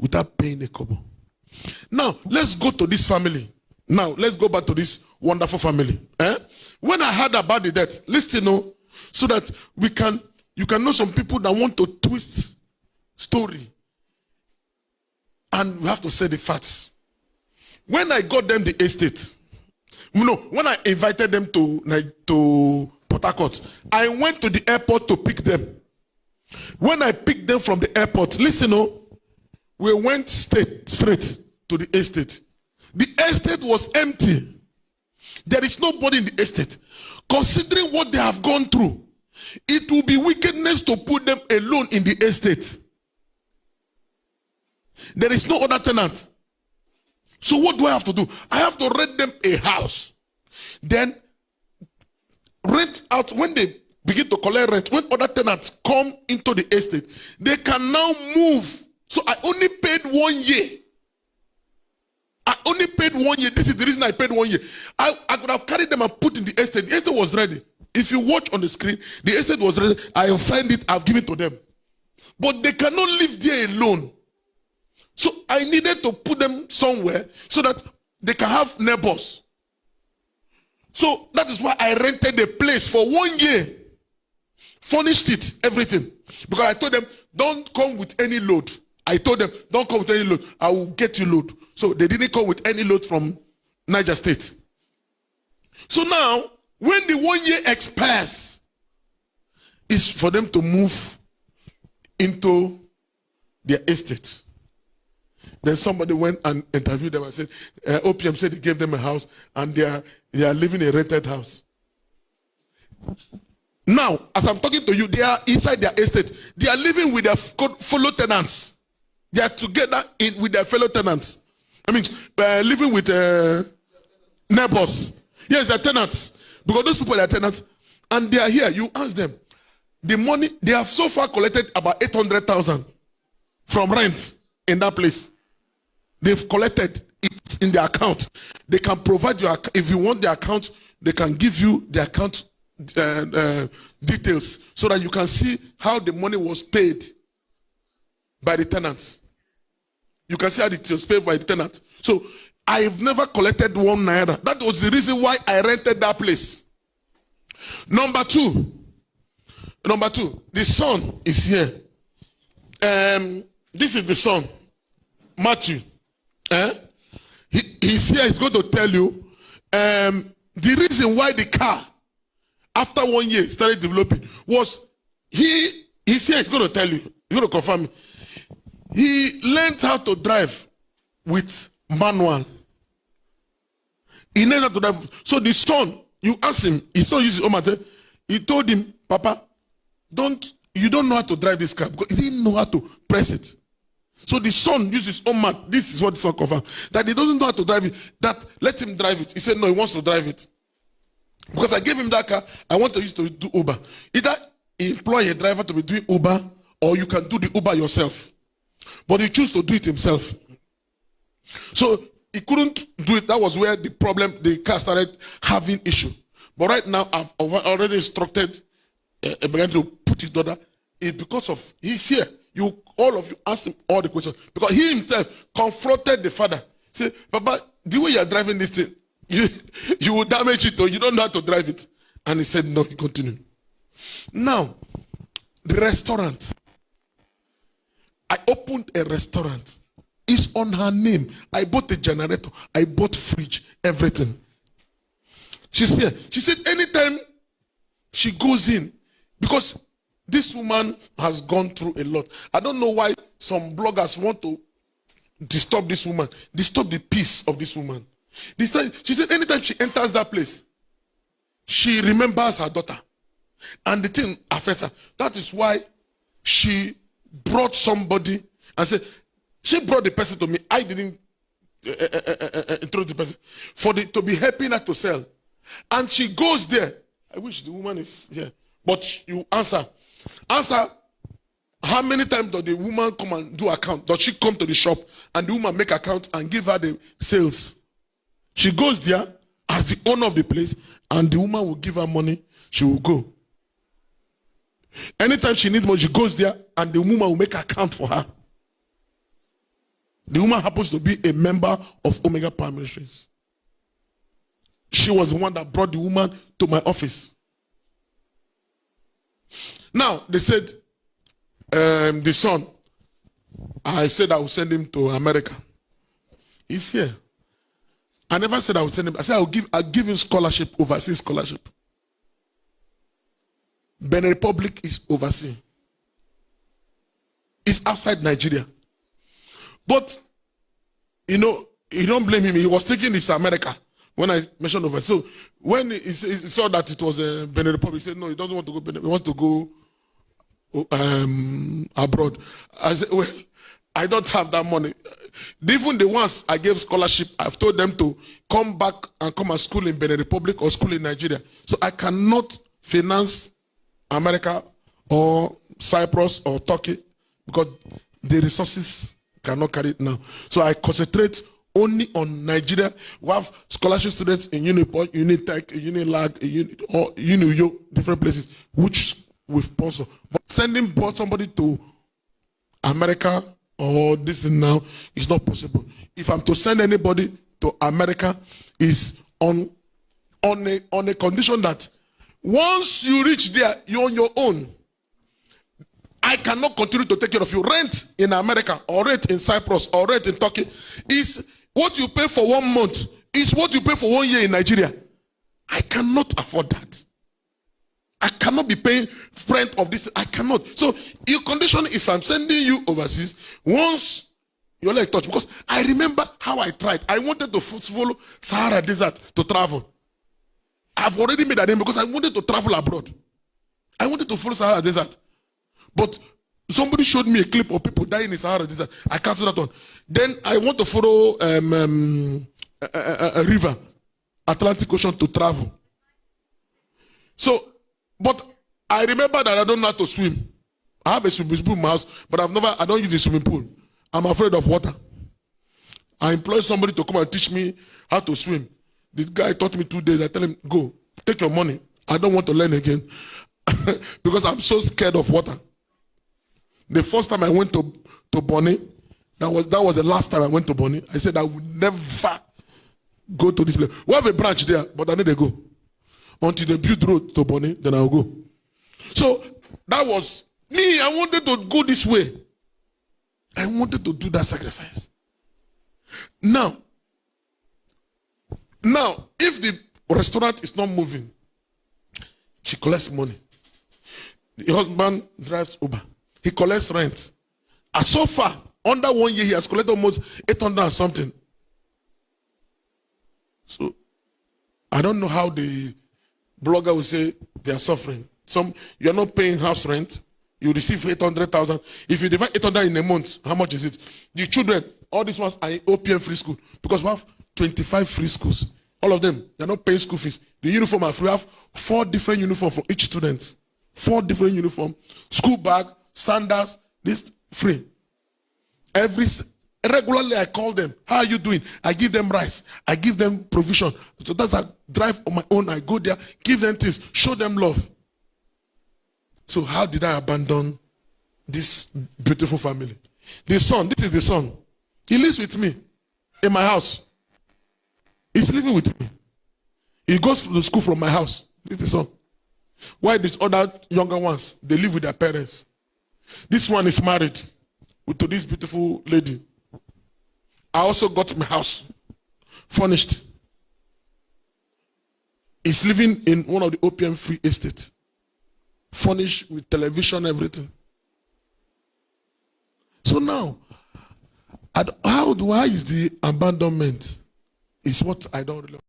without paying a kobo. Now, let's go to this family. Now, let's go back to this wonderful family. When I heard about the death, listen, so that you can know some people that want to twist story. And we have to say the facts. When I got them the estate, when I invited them to Port Harcourt, I went to the airport to pick them. When I picked them from the airport, listen, we went straight to the estate. The estate was empty. There is nobody in the estate. Considering what they have gone through, it will be wickedness to put them alone in the estate. There is no other tenant. So what do I have to do? I have to rent them a house. Then rent out, when they begin to collect rent, when other tenants come into the estate, they can now move. So I only paid 1 year. I only paid 1 year. This is the reason I paid 1 year. I could have carried them and put in the estate. The estate was ready. If you watch on the screen, the estate was ready. I have signed it. I've given it to them. But they cannot live there alone. So I needed to put them somewhere so that they can have neighbors. So that is why I rented a place for 1 year. Furnished it, everything. Because I told them, don't come with any load. I told them, don't come with any load. I will get you load. So they didn't come with any load from Niger State. So now, when the 1 year expires, it's for them to move into their estate. Then somebody went and interviewed them and said, OPM said he gave them a house and they are living in a rented house. Now, as I'm talking to you, they are inside their estate. They are living with their fellow tenants. They are together with their fellow tenants. I mean, living with neighbors. Yes, they're tenants. Because those people are tenants. And they are here. You ask them. The money, they have so far collected about 800,000 from rent in that place. They've collected it in their account. They can provide your account. If you want the account, they can give you the account details so that you can see how the money was paid by the tenants. You can see how it was paid by the tenant. So I've never collected 1 naira. That was the reason why I rented that place. Number two, the son is here. This is the son, Matthew. He's here. He's going to tell you the reason why the car, after 1 year, started developing was he's here. He's going to tell you. He's going to confirm. He learned how to drive with manual. He learned how to drive. So the son, you ask him, his son uses his own matter. He told him, Papa, you don't know how to drive this car because he didn't know how to press it. So the son uses his own math. This is what the son confirmed. That he doesn't know how to drive it. That let him drive it. He said, no, he wants to drive it. Because I gave him that car, I want to use to do Uber. Either employ a driver to be doing Uber, or you can do the Uber yourself. But he chose to do it himself. So he couldn't do it. That was where the problem, the car started having issue. But right now, I've already instructed, began to put his daughter, because of, he's here. All of you ask him all the questions. Because he himself confronted the father. Say, Papa, the way you're driving this thing, you will damage it or you don't know how to drive it. And he said, no, he continued. Now, the restaurant. I opened a restaurant. It's on her name. I bought a generator. I bought fridge, everything. She's here. She said anytime she goes in, because this woman has gone through a lot. I don't know why some bloggers want to disturb this woman, disturb the peace of this woman. She said anytime she enters that place, she remembers her daughter. And the thing affects her. That is why she brought somebody and said, she brought the person to me. I didn't introduce the person. To be helping her to sell. And she goes there. I wish the woman is here. But you answer. Answer, how many times does the woman come and do account? Does she come to the shop and the woman make account and give her the sales? She goes there as the owner of the place and the woman will give her money. She will go. Anytime she needs money, she goes there and the woman will make account for her. The woman happens to be a member of Omega Power Ministries. She was the one that brought the woman to my office. Now, they said, the son, I said I would send him to America. He's here. I never said I would send him. I said I'll give him scholarship, overseas scholarship. Benin Republic is overseas. It's outside Nigeria. But, you know, you don't blame him. He was thinking it's America when I mentioned overseas. So when he saw that it was Benin Republic, he said, no, he doesn't want to go Benin. He wants to go abroad. I said, well, I don't have that money. Even the ones I gave scholarship, I've told them to come back and come and school in Benin Republic or school in Nigeria. So I cannot finance America or Cyprus or Turkey because the resources cannot carry it now. So I concentrate only on Nigeria. We have scholarship students in Uniport, Unitech, Unilag, or Uniyo, different places, which we sponsor. But sending somebody to America or this thing now is not possible. If I'm to send anybody to America, is on a condition that once you reach there, you're on your own. I cannot continue to take care of you. Rent in America or rent in Cyprus or rent in Turkey is what you pay for 1 month. Is what you pay for 1 year in Nigeria. I cannot afford that. I cannot be paying rent of this. I cannot. So your condition, if I'm sending you overseas, once you're like touch, because I remember how I tried. I wanted to follow Sahara Desert to travel. I've already made a name because I wanted to travel abroad. I wanted to follow Sahara Desert. But somebody showed me a clip of people dying in Sahara Desert. I canceled that one. Then I want to follow a river, Atlantic Ocean, to travel. So, but I remember that I don't know how to swim. I have a swimming pool in my house, but I don't use a swimming pool. I'm afraid of water. I employ somebody to come and teach me how to swim. The guy taught me 2 days. I tell him, go, take your money. I don't want to learn again because I'm so scared of water. The first time I went to Bonny, that was the last time I went to Bonny. I said I would never go to this place. We have a branch there, but I need to go. Until they build road to Bonny, then I'll go. So that was me. I wanted to go this way. I wanted to do that sacrifice. Now, if the restaurant is not moving, she collects money. The husband drives Uber. He collects rent. And so far, under 1 year, he has collected almost 800 and something. So, I don't know how the blogger will say they are suffering. You are not paying house rent. You receive 800,000. If you divide 800 in a month, how much is it? The children, all these ones are in OPM free school. Because we have 25 free schools. All of them, they're not paying school fees. The uniform are free. We have 4 different uniforms for each student. 4 different uniforms. School bag, sandals, this free. Regularly I call them. How are you doing? I give them rice. I give them provision. So that's I drive on my own. I go there, give them things, show them love. So how did I abandon this beautiful family? The son, this is the son. He lives with me in my house. He's living with me. He goes to the school from my house. This is the son. Why these other younger ones, they live with their parents. This one is married to this beautiful lady. I also got my house furnished. He's living in one of the OPM free estates. Furnished with television, everything. So now, why is the abandonment? Is what I don't really